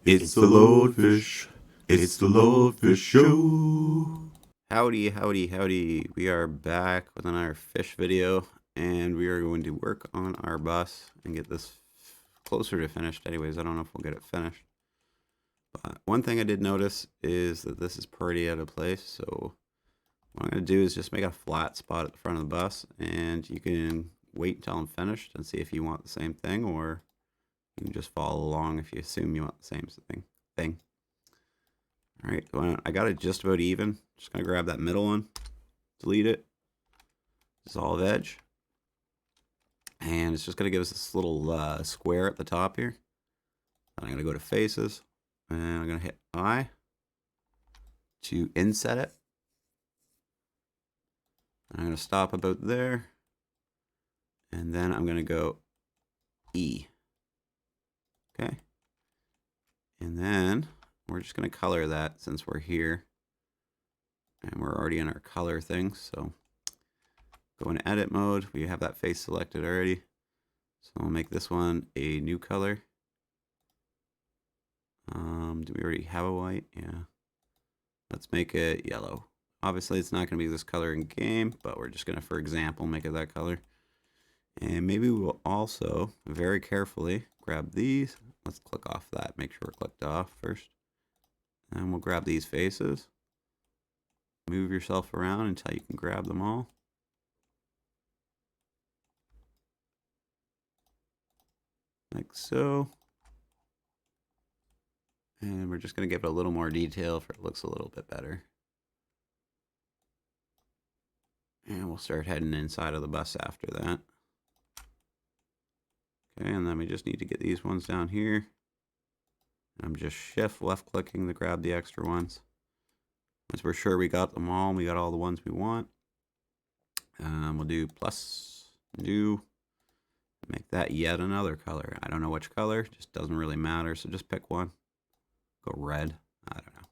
It's the Lordfish. It's the Lordfish Show. Howdy, howdy, howdy. We are back with another fish video, and we are going to work on our bus and get this closer to finished. Anyways, I don't know if we'll get it finished. But one thing I did notice is that this is pretty out of place, so what I'm going to do is just make a flat spot at the front of the bus, and you can wait until I'm finished and see if you want the same thing, or you can just follow along if you assume you want the same thing. All right, I got it just about even. Just gonna grab that middle one, delete it, dissolve edge, and it's just gonna give us this little square at the top here. And I'm gonna go to faces, and I'm gonna hit I to inset it. And I'm gonna stop about there, and then I'm gonna go E. Okay, and then we're just going to color that since we're here and we're already in our color thing. So go into edit mode. We have that face selected already. So we'll make this one a new color. Do we already have a white? Yeah. Let's make it yellow. Obviously it's not going to be this color in game, but we're just going to, for example, make it that color. And maybe we'll also very carefully grab these. Let's click off that. Make sure we're clicked off first. And we'll grab these faces. Move yourself around until you can grab them all. Like so. And we're just going to give it a little more detail so it looks a little bit better. And we'll start heading inside of the bus after that. Okay, and then we just need to get these ones down here. I'm just shift left clicking to grab the extra ones. Once we're sure we got them all, we got all the ones we want. We'll do plus new, make that yet another color. I don't know which color, just doesn't really matter. So just pick one. Go red. I don't know.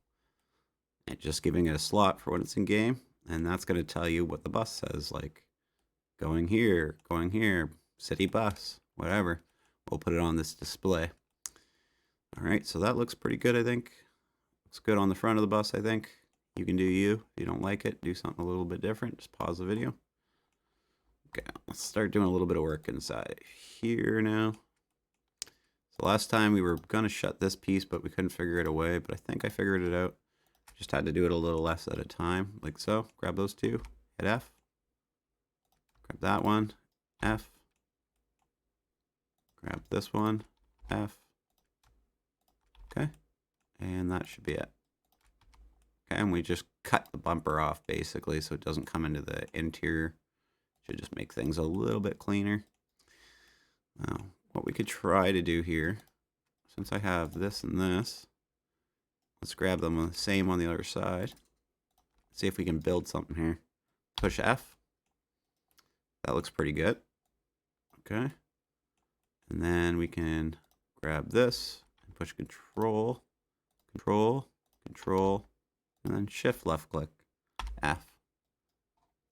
And just giving it a slot for when it's in game, and that's going to tell you what the bus says, like going here, city bus, whatever. We'll put it on this display. All right, so that looks pretty good, I think. Looks good on the front of the bus, I think. You can do you. If you don't like it, do something a little bit different. Just pause the video. Okay, let's start doing a little bit of work inside here now. So last time we were going to shut this piece, but we couldn't figure it away. But I think I figured it out. Just had to do it a little less at a time, like so. Grab those two, hit F. Grab that one, F. Grab this one, F. Okay, and that should be it. Okay, and we just cut the bumper off basically so it doesn't come into the interior. Should just make things a little bit cleaner. Now, what we could try to do here, since I have this and this, let's grab them the same on the other side. See if we can build something here. Push F. That looks pretty good. Okay. And then we can grab this and push Control, Control, Control, and then Shift left click, F.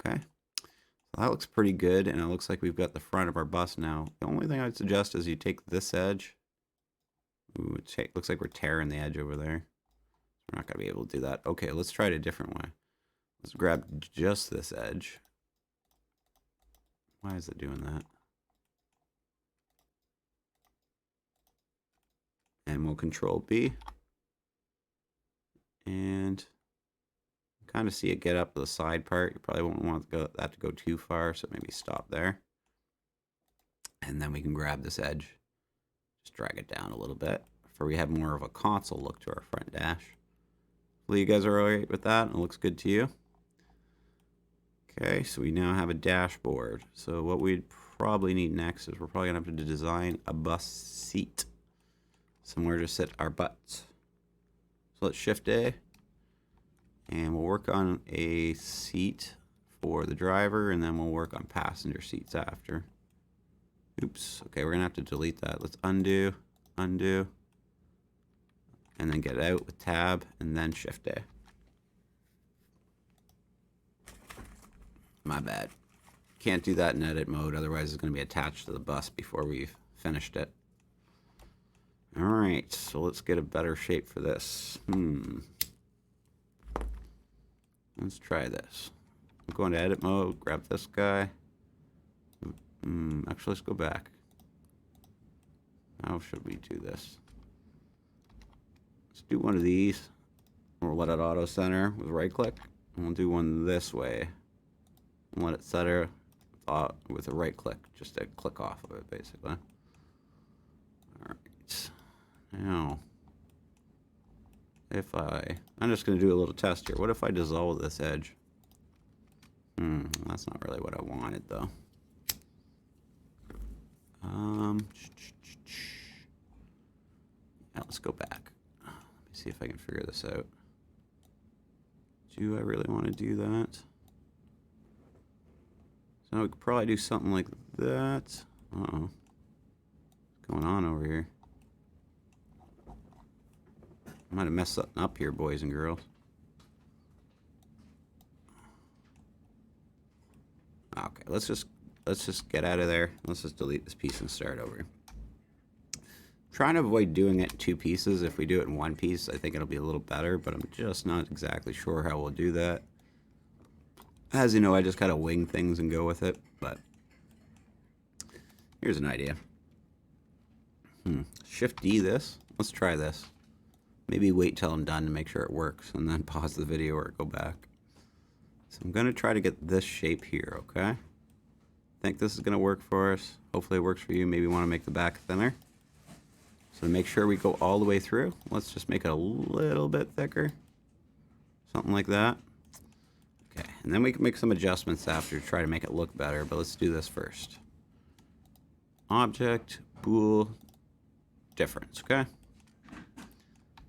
Okay. So that looks pretty good, and it looks like we've got the front of our bus now. The only thing I'd suggest is you take this edge. Ooh, it looks like we're tearing the edge over there. We're not going to be able to do that. Okay, let's try it a different way. Let's grab just this edge. Why is it doing that? And we'll Control B. And kind of see it get up to the side part. You probably won't want that to go too far, so maybe stop there. And then we can grab this edge. Just drag it down a little bit. For we have more of a console look to our front dash. Hopefully you guys are alright with that and it looks good to you. Okay, so we now have a dashboard. So what we'd probably need next is we're probably going to have to design a bus seat. Somewhere to sit our butts. So let's Shift A. And we'll work on a seat for the driver, and then we'll work on passenger seats after. Oops. Okay, we're going to have to delete that. Let's undo, undo. And then get out with Tab, and then Shift A. My bad. Can't do that in edit mode, otherwise it's going to be attached to the bus before we've finished it. Alright, so let's get a better shape for this. Let's try this. I'm going to edit mode, grab this guy. Actually, let's go back. How should we do this? Let's do one of these. We'll let it auto center with right click. And we'll do one this way. And let it center with a right click, just to click off of it, basically. Alright. Now, if I'm just going to do a little test here. What if I dissolve this edge? That's not really what I wanted, though. Yeah, let's go back. Let me see if I can figure this out. Do I really want to do that? So we could probably do something like that. Uh-oh. What's going on over here? I might have messed something up here, boys and girls. Okay, let's just get out of there. Let's just delete this piece and start over. Trying to avoid doing it in two pieces. If we do it in one piece, I think it'll be a little better, but I'm just not exactly sure how we'll do that. As you know, I just kind of wing things and go with it, but here's an idea. Shift D this. Let's try this. Maybe wait till I'm done to make sure it works, and then pause the video or go back. So I'm going to try to get this shape here, okay? I think this is going to work for us. Hopefully it works for you. Maybe you want to make the back thinner. So to make sure we go all the way through, let's just make it a little bit thicker. Something like that. Okay, and then we can make some adjustments after to try to make it look better, but let's do this first. Object, bool, difference, okay?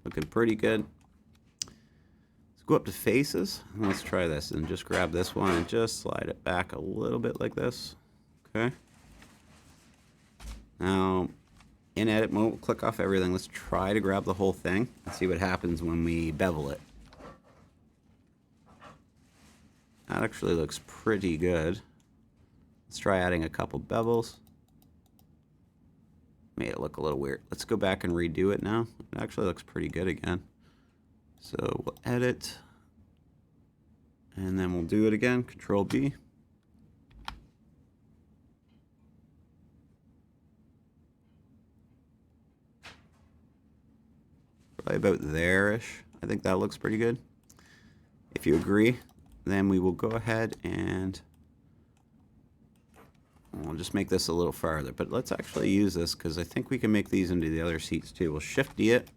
Looking pretty good. Let's go up to faces, and let's try this, and just grab this one and just slide it back a little bit like this, okay? Now, in edit mode, click off everything. Let's try to grab the whole thing and see what happens when we bevel it. That actually looks pretty good. Let's try adding a couple bevels. Made it look a little weird. Let's go back and redo it now. It actually looks pretty good again. So we'll edit. And then we'll do it again. Control B. Probably about there-ish. I think that looks pretty good. If you agree, then we will go ahead and we'll just make this a little farther. But let's actually use this because I think we can make these into the other seats too. We'll Shift D it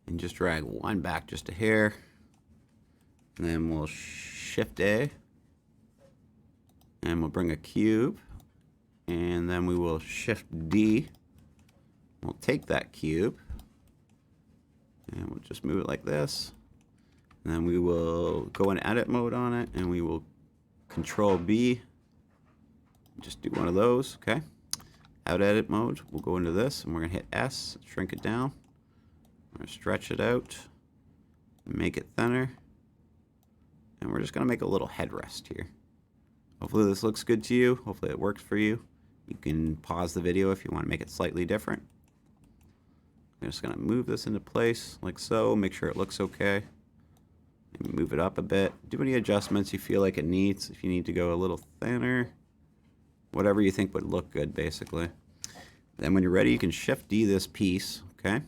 and just drag one back just a hair. And then we'll Shift A and we'll bring a cube. And then we will Shift D. We'll take that cube and we'll just move it like this. And then we will go in edit mode on it and we will Control B. Just do one of those, okay? Out edit mode, we'll go into this and we're gonna hit S, shrink it down. We're gonna stretch it out, make it thinner. And we're just gonna make a little headrest here. Hopefully this looks good to you. Hopefully it works for you. You can pause the video if you want to make it slightly different. I'm just gonna move this into place like so, make sure it looks okay. Maybe move it up a bit. Do any adjustments you feel like it needs. If you need to go a little thinner, whatever you think would look good, basically. Then when you're ready, you can Shift D this piece, okay?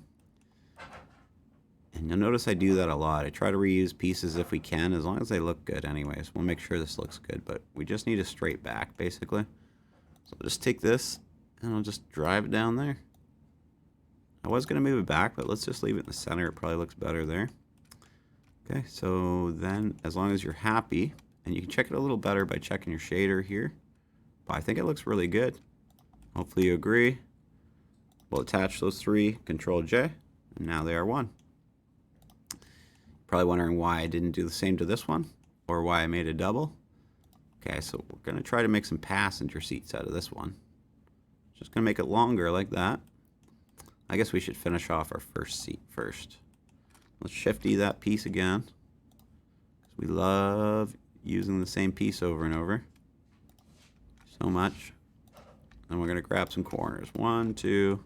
And you'll notice I do that a lot. I try to reuse pieces if we can, as long as they look good anyways. We'll make sure this looks good, but we just need a straight back, basically. So I'll just take this, and I'll just drive it down there. I was going to move it back, but let's just leave it in the center. It probably looks better there. Okay, so then as long as you're happy, and you can check it a little better by checking your shader here. But I think it looks really good. Hopefully you agree. We'll attach those three, Control J, and now they are one. Probably wondering why I didn't do the same to this one, or why I made a double. Okay, so we're gonna try to make some passenger seats out of this one. Just gonna make it longer like that. I guess we should finish off our first seat first. Let's Shift D that piece again. We love using the same piece over and over. So much. And we're going to grab some corners. 1, 2,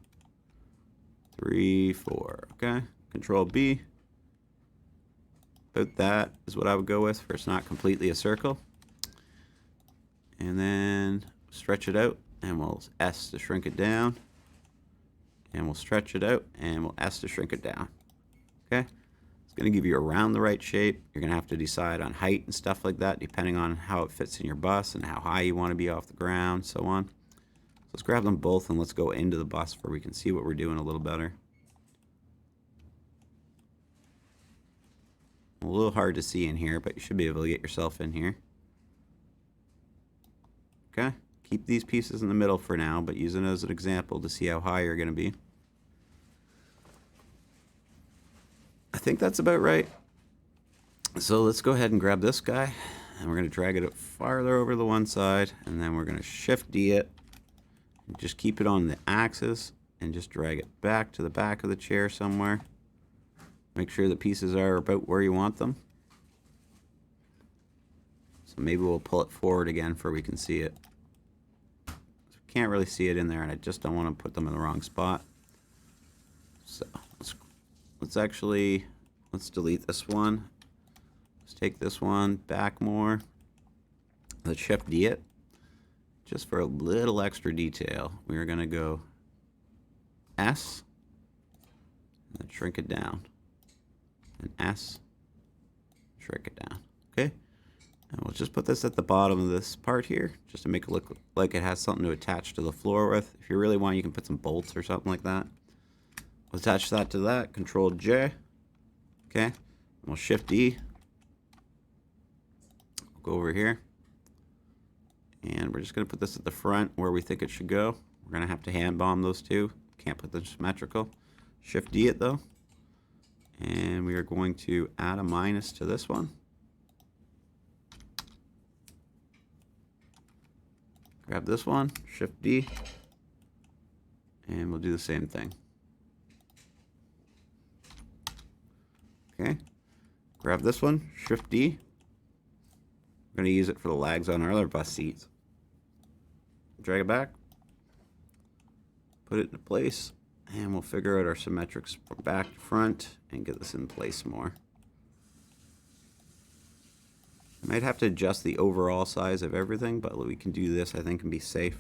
3, 4. Okay. Control B. About that is what I would go with for it's not completely a circle. And then stretch it out, and we'll S to shrink it down. And we'll stretch it out, and we'll S to shrink it down. Okay? It's going to give you around the right shape. You're going to have to decide on height and stuff like that, depending on how it fits in your bus and how high you want to be off the ground, so on. So let's grab them both, and let's go into the bus where we can see what we're doing a little better. A little hard to see in here, but you should be able to get yourself in here. Okay, keep these pieces in the middle for now, but use it as an example to see how high you're going to be. I think that's about right. So let's go ahead and grab this guy, and we're going to drag it farther over to the one side, and then we're going to Shift D it, and just keep it on the axis, and just drag it back to the back of the chair somewhere. Make sure the pieces are about where you want them. So maybe we'll pull it forward again so we can see it. Can't really see it in there, and I just don't want to put them in the wrong spot. So let's delete this one. Let's take this one back more. Let's Shift D it. Just for a little extra detail, we're going to go S and then shrink it down. And S, shrink it down. Okay? And we'll just put this at the bottom of this part here, just to make it look like it has something to attach to the floor with. If you really want, you can put some bolts or something like that. We'll attach that to that, Control J. Okay? And we'll Shift D. We'll go over here. And we're just going to put this at the front where we think it should go. We're going to have to hand bomb those two. Can't put them symmetrical. Shift D it though. And we are going to add a minus to this one. Grab this one, Shift D, and we'll do the same thing. Okay, grab this one, Shift D. We're going to use it for the lags on our other bus seats. Drag it back, put it into place, and we'll figure out our symmetrics from back to front and get this in place more. I might have to adjust the overall size of everything, but we can do this, I think, and be safe.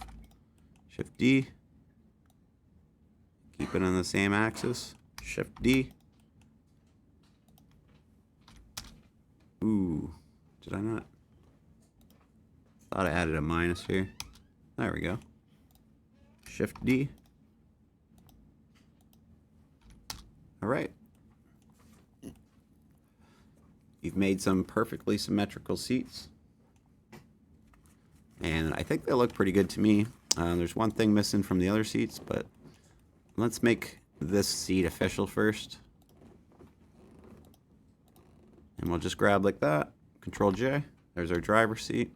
Shift D. Keep it on the same axis. Shift D. Ooh, did I not? Thought I added a minus here. There we go. Shift D. All right. You've made some perfectly symmetrical seats. And I think they look pretty good to me. There's one thing missing from the other seats, but let's make this seat official first. And we'll just grab like that. Control J. There's our driver's seat.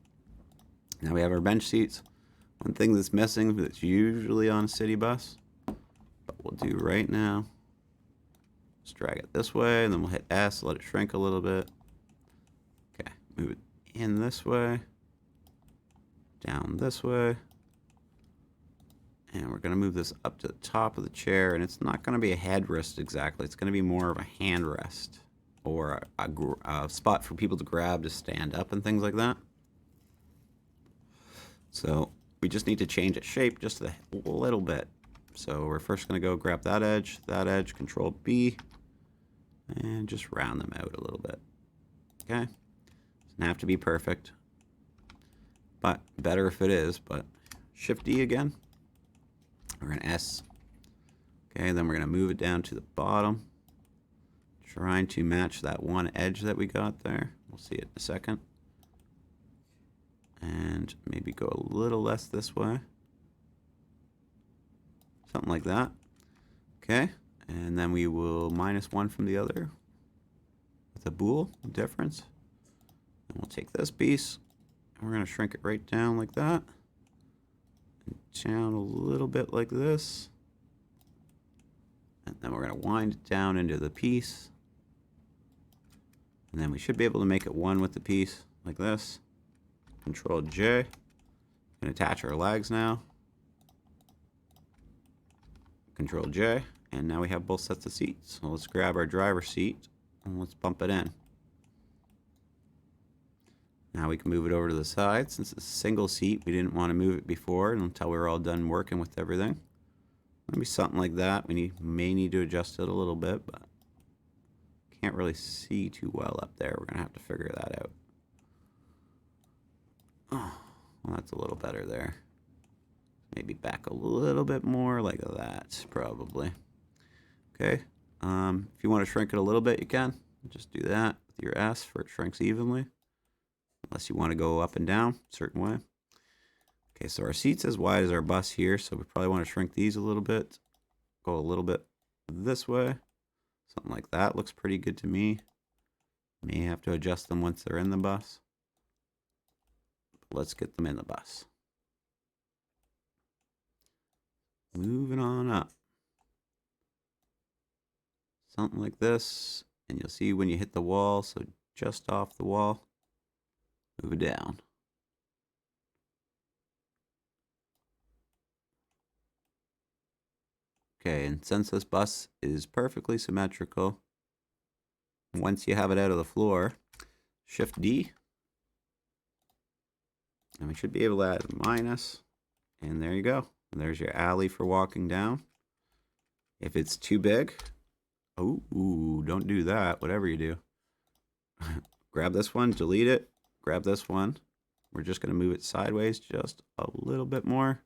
Now we have our bench seats. One thing that's missing that's usually on a city bus, but we'll do right now. Let's drag it this way, and then we'll hit S, let it shrink a little bit. Okay, move it in this way, down this way, and we're going to move this up to the top of the chair, and it's not going to be a headrest exactly. It's going to be more of a hand rest, or a spot for people to grab to stand up and things like that. So we just need to change its shape just a little bit. So we're first going to go grab that edge, Control B, and just round them out a little bit. Okay? Doesn't have to be perfect, but better if it is. But Shift D again. We're going to S. Okay, then we're going to move it down to the bottom, trying to match that one edge that we got there. We'll see it in a second. And maybe go a little less this way. Something like that. Okay, and then we will -1 from the other with a bool difference. And we'll take this piece, and we're going to shrink it right down like that. And down a little bit like this. And then we're going to wind it down into the piece. And then we should be able to make it one with the piece like this. Control J. We're going to attach our legs now. Control J. And now we have both sets of seats. So let's grab our driver's seat and let's bump it in. Now we can move it over to the side. Since it's a single seat, we didn't want to move it before until we were all done working with everything. Maybe something like that. We may need to adjust it a little bit, but can't really see too well up there. We're going to have to figure that out. Oh, well, that's a little better there. Maybe back a little bit more like that, probably. Okay. If you want to shrink it a little bit, you can. Just do that with your S for it shrinks evenly. Unless you want to go up and down a certain way. Okay, so our seat's as wide as our bus here, so we probably want to shrink these a little bit. Go a little bit this way. Something like that looks pretty good to me. May have to adjust them once they're in the bus. But let's get them in the bus. Moving on up. Something like this. And you'll see when you hit the wall, so just off the wall, move it down. Okay, and since this bus is perfectly symmetrical, once you have it out of the floor, Shift D, and we should be able to add a minus, and there you go. And there's your alley for walking down. If it's too big, ooh, don't do that, whatever you do. Grab this one, delete it, grab this one. We're just going to move it sideways just a little bit more,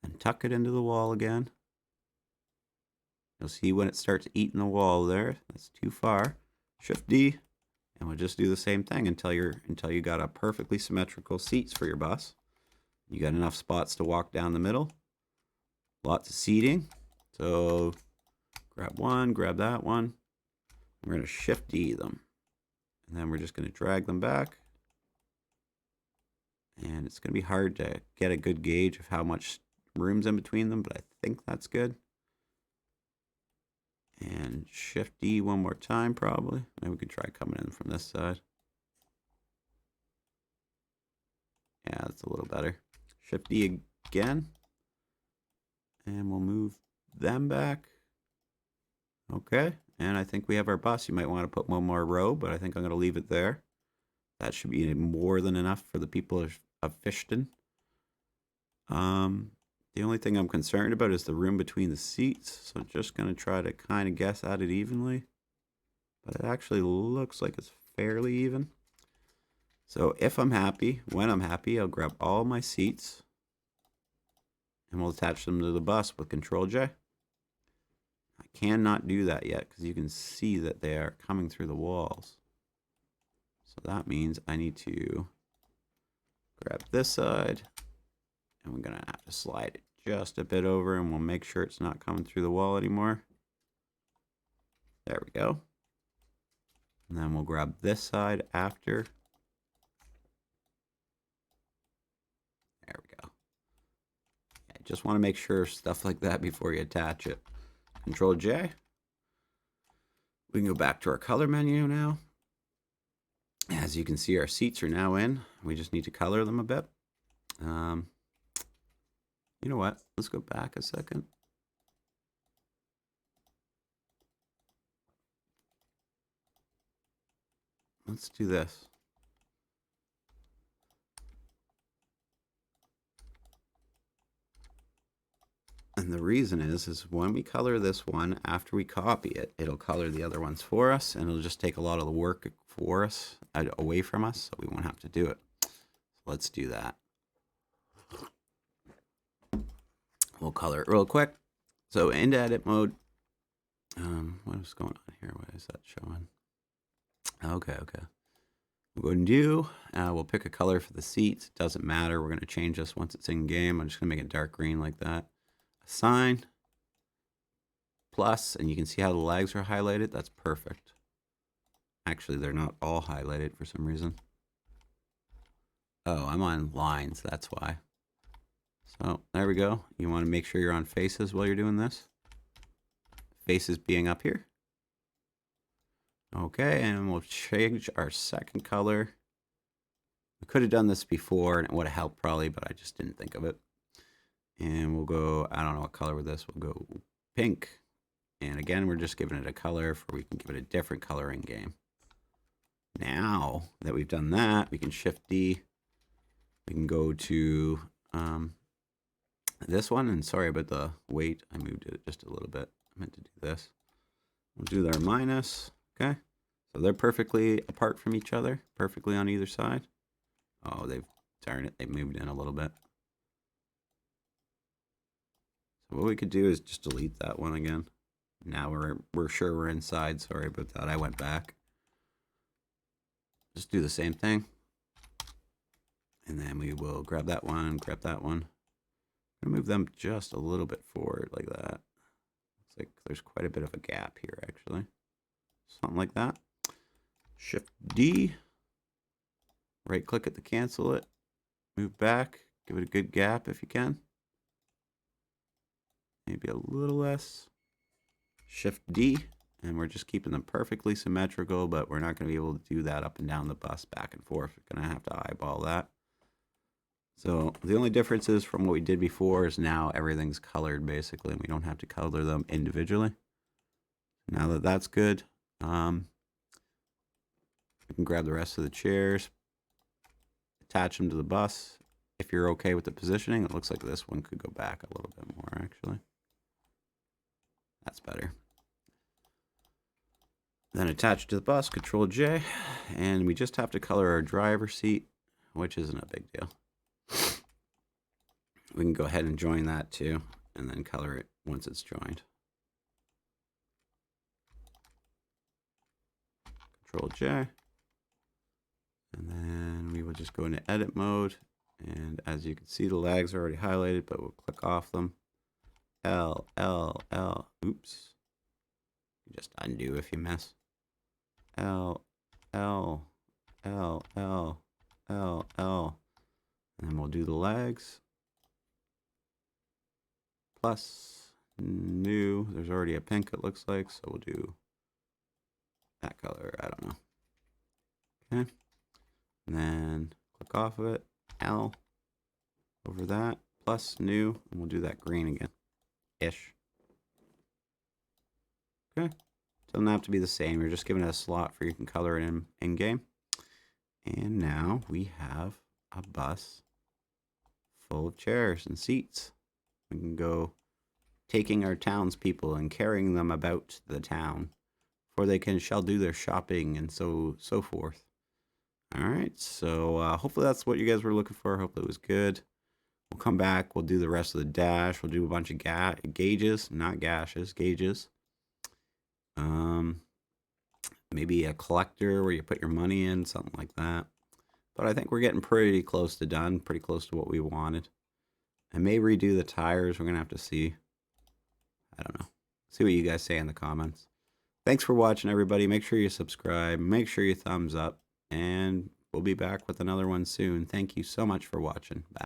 and tuck it into the wall again. You'll see when it starts eating the wall there. That's too far. Shift D, and we'll just do the same thing until you got a perfectly symmetrical seats for your bus. You got enough spots to walk down the middle. Lots of seating. So grab one, grab that one. We're going to Shift D them. And then we're just going to drag them back. And it's going to be hard to get a good gauge of how much room's in between them, but I think that's good. And Shift D one more time, probably. Maybe we can try coming in from this side. Yeah, that's a little better. Shift D again. And we'll move them back. Okay, and I think we have our bus. You might want to put one more row, but I think I'm going to leave it there. That should be more than enough for the people of Fishton. The only thing I'm concerned about is the room between the seats. So I'm just going to try to kind of guess at it evenly. But it actually looks like it's fairly even. So if I'm happy, when I'm happy, I'll grab all my seats. And we'll attach them to the bus with Control J. I cannot do that yet because you can see that they are coming through the walls. So that means I need to grab this side. And we're going to have to slide it just a bit over, and we'll make sure it's not coming through the wall anymore. There we go. And then we'll grab this side after. There we go. Yeah, just want to make sure stuff like that before you attach it. Control J. We can go back to our color menu now. As you can see, our seats are now in. We just need to color them a bit. You know what? Let's go back a second. Let's do this. And the reason is when we color this one, after we copy it, it'll color the other ones for us, and it'll just take a lot of the work for us, away from us, so we won't have to do it. So let's do that. We'll color it real quick. So into edit mode. What is going on here? What is that showing? Okay. We'll go and do. We'll pick a color for the seats. It doesn't matter. We're going to change this once it's in game. I'm just going to make it dark green like that. Assign. Plus, and you can see how the legs are highlighted. That's perfect. Actually, they're not all highlighted for some reason. Oh, I'm on lines. That's why. So there we go. You want to make sure you're on faces while you're doing this. Faces being up here. Okay, and we'll change our second color. We could have done this before and it would have helped probably, but I just didn't think of it. And we'll go, I don't know what color with this. We'll go pink. And again, we're just giving it a color for we can give it a different color in game. Now that we've done that, we can Shift D. We can go to this one. And sorry about the weight. I moved it just a little bit. I meant to do this. We'll do their minus. Okay. So they're perfectly apart from each other. Perfectly on either side. Oh, darn it. They moved in a little bit. So what we could do is just delete that one again. Now we're sure we're inside. Sorry about that. I went back. Just do the same thing. And then we will grab that one, grab that one. I'm gonna move them just a little bit forward like that. Looks like there's quite a bit of a gap here actually. Something like that. Shift D. Right click it to cancel it. Move back. Give it a good gap if you can. Maybe a little less. Shift D. And we're just keeping them perfectly symmetrical, but we're not going to be able to do that up and down the bus back and forth. We're going to have to eyeball that. So the only difference is from what we did before is now everything's colored basically, and we don't have to color them individually. Now that that's good, we can grab the rest of the chairs, attach them to the bus. If you're okay with the positioning, it looks like this one could go back a little bit more actually. That's better. Then attach to the bus, Control J, and we just have to color our driver's seat, which isn't a big deal. We can go ahead and join that too, and then color it once it's joined. Control J, and then we will just go into edit mode, and as you can see, the lags are already highlighted, but we'll click off them. L, L, L, oops. Just undo if you miss. L, L, L, L, L, L. And then we'll do the lags. Plus, new. There's already a pink it looks like, so we'll do that color. I don't know. Okay. And then click off of it. L over that. Plus, new. And we'll do that green again. Ish. Okay. Doesn't have to be the same. You're just giving it a slot for you can color it in game. And now we have a bus full of chairs and seats. We can go taking our townspeople and carrying them about the town, for they shall do their shopping and so forth. All right, so hopefully that's what you guys were looking for. Hopefully it was good. We'll come back. We'll do the rest of the dash. We'll do a bunch of gauges, not gashes, gauges. Maybe a collector where you put your money in, something like that. But I think we're getting pretty close to done, pretty close to what we wanted. I may redo the tires. We're going to have to see. I don't know. See what you guys say in the comments. Thanks for watching, everybody. Make sure you subscribe. Make sure you thumbs up. And we'll be back with another one soon. Thank you so much for watching. Bye.